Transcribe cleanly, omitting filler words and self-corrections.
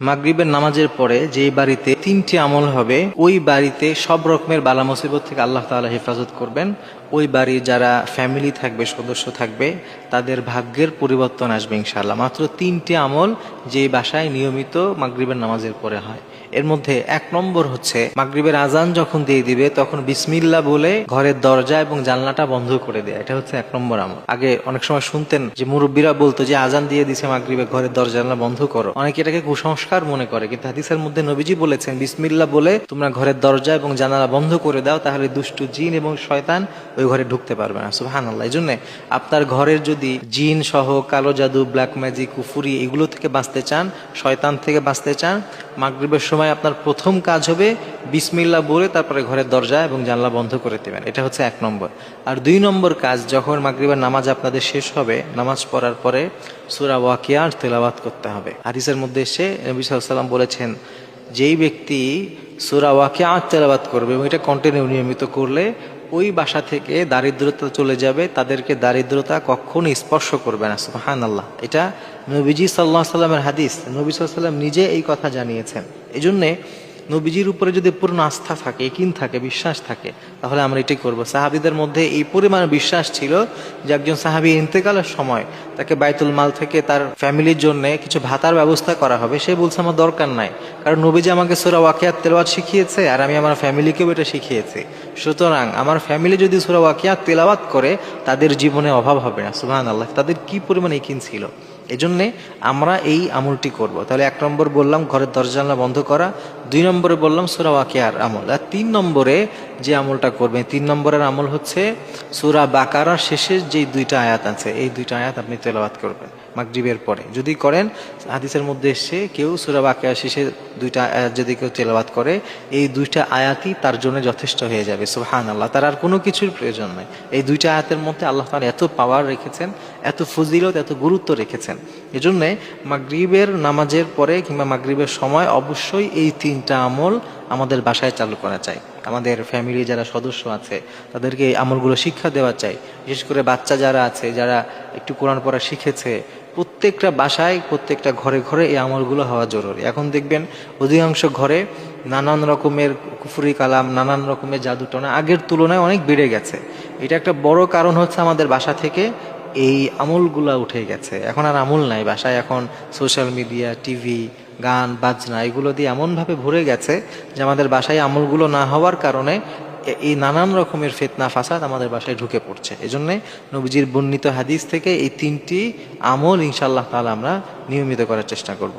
মাগরিবের নামাজের পরে যেই বাড়িতে তিনটি আমল হবে, ওই বাড়িতে সব রকমের বালা মুসিবত থেকে আল্লাহ তাআলা হেফাজত করবেন। ওই বাড়ির যারা ফ্যামিলি থাকবে, সদস্য থাকবে, তাদের ভাগ্যের পরিবর্তন আসবে ইনশাআল্লাহ। মাত্র তিনটি আমল যেই বাসায় নিয়মিত মাগরিবের নামাজের পরে হয়। এর মধ্যে 1 নম্বর হচ্ছে, মাগরিবের আজান যখন দিয়ে দিবে তখন বিসমিল্লাহ বলে ঘরের দরজা এবং জানলাটা বন্ধ করে দেয়। এটা হচ্ছে 1 নম্বর আমল। আগে অনেক সময় শুনতেন যে মুরব্বীরা বলতো যে আজান দিয়ে দিছে মাগরিবে, ঘরের দরজা জানলা বন্ধ করো। অনেকে এটাকে কুসংস্কার মনে করে, কিন্তু হাদিসের মধ্যে নবীজি বলেছেন বিসমিল্লাহ বলে তোমরা ঘরের দরজা এবং জানালা বন্ধ করে দাও, তাহলে দুষ্টু জিন এবং শয়তান ওই ঘরে ঢুকতে পারবে না। সুবহানাল্লাহ। এই জন্য আপনার ঘরের যদি জিন সহ কালো জাদু, ব্ল্যাক ম্যাজিক, কুফুরি এগুলো থেকে বাঁচতে চান, শয়তান থেকে বাঁচতে চান, মাগরিবের সময় আপনার প্রথম কাজ হবে বিসমিল্লাহ বলে তারপরে ঘরের দরজা এবং জানলা বন্ধ করে দেবেন। এটা হচ্ছে 1 নম্বর। আর 2 নম্বর কাজ, যখন মাগরিবের নামাজ আপনাদের শেষ হবে, নামাজ পড়ার পরে সূরা ওয়াকিয়ার তেলাওয়াত করতে হবে। হাদিসের মধ্যে এসে নবী সাল্লাল্লাহু আলাইহি ওয়াসাল্লাম বলেছেন, যেই ব্যক্তি সূরা ওয়াকিয়া তেলাওয়াত করবে এবং এটা কন্টিনিউ নিয়মিত করলে ওই বাসা থেকে দারিদ্রতা চলে যাবে, তাদেরকে দারিদ্রতা কখনো স্পর্শ করবে না। সুবহানাল্লাহ। এটা নবীজি সাল্লাল্লাহু আলাইহি ওয়াসাল্লামের হাদিস। নবী সাল্লাল্লাহু আলাইহি ওয়াসাল্লাম নিজে এই কথা জানিয়েছেন। এজন্যে নবীজির উপরে যদি পূর্ণ আস্থা থাকে, ইকিন থাকে, বিশ্বাস থাকে, তাহলে আমরা এটাই করব। সাহাবীদের মধ্যে এই পরিমাণ বিশ্বাস ছিল যে একজন সাহাবী ইন্তেকালের সময় তাকে বাইতুল মাল থেকে তার ফ্যামিলির জন্য কিছু ভাতার ব্যবস্থা করা হবে, সে বলছে আমার দরকার নাই, কারণ নবীজি আমাকে সূরা ওয়াকিয়াত তেলাওয়াত শিখিয়েছে আর আমি আমার ফ্যামিলিকেও এটা শিখিয়েছি। সুতরাং আমার ফ্যামিলি যদি সূরা ওয়াকিয়াত তেলাওয়াত করে তাদের জীবনে অভাব হবে না। সুবহানাল্লাহ। তাদের কি পরিমাণ ইকিন ছিল। এজন্যে আমরা এই আমলটি করব। তাহলে 1 নম্বর বললাম ঘরের দরজা জানলা বন্ধ করা, 2 নম্বরে বললাম সূরা ওয়াকিয়ার আমল, আর 3 নম্বরে যে আমলটা করবেন, 3 নম্বরের আমল হচ্ছে সূরা বাকারার শেষের যে 2টা আয়াত আছে, এই 2টা আয়াত আপনি তেলাওয়াত করবেন মাগরিবের পরে। যদি করেন, হাদিসের মধ্যে এসে কেউ সূরা বাকারার শেষে 2টা আয়াত যদি কেউ তেলাওয়াত করে, এই 2টা আয়াতই তার জন্য যথেষ্ট হয়ে যাবে। সুবহানাল্লাহ। তার আর কোনো কিছুর প্রয়োজন নাই। এই 2টা আয়াতের মধ্যে আল্লাহ তাআলা এত পাওয়ার রেখেছেন, এত ফজিলত, এত গুরুত্ব রেখেছেন। এজন্যে মাগরিবের নামাজের পরে কিংবা মাগরিবের সময় অবশ্যই এই 3টা আমল আমাদের বাসায় চালু করা চাই। আমাদের ফ্যামিলি যারা সদস্য আছে তাদেরকে এই আমলগুলো শিক্ষা দেওয়া চাই। বিশেষ করে বাচ্চা যারা আছে, যারা একটু কোরআন পড়া শিখেছে, প্রত্যেকটা বাসায়, প্রত্যেকটা ঘরে ঘরে এই আমলগুলো হওয়া জরুরি। এখন দেখবেন অধিকাংশ ঘরে নানান রকমের কুফরি কালাম, নানান রকমের জাদুটনা আগের তুলনায় অনেক বেড়ে গেছে। এটা একটা বড় কারণ হচ্ছে আমাদের বাসা থেকে এই আমলগুলা উঠে গেছে। এখন আর আমল নাই বাসায়। এখন সোশ্যাল মিডিয়া, টিভি, গান বাজনা এগুলো দিয়ে এমনভাবে ভরে গেছে যে আমাদের বাসায় আমলগুলো না হওয়ার কারণে এই নানান রকমের ফিতনা ফাসাদ আমাদের বাসায় ঢুকে পড়ছে। এজন্যে নবীজির বর্ণিত হাদিস থেকে এই 3টি আমল ইনশাআল্লাহ তাআলা আমরা নিয়মিত করার চেষ্টা করব।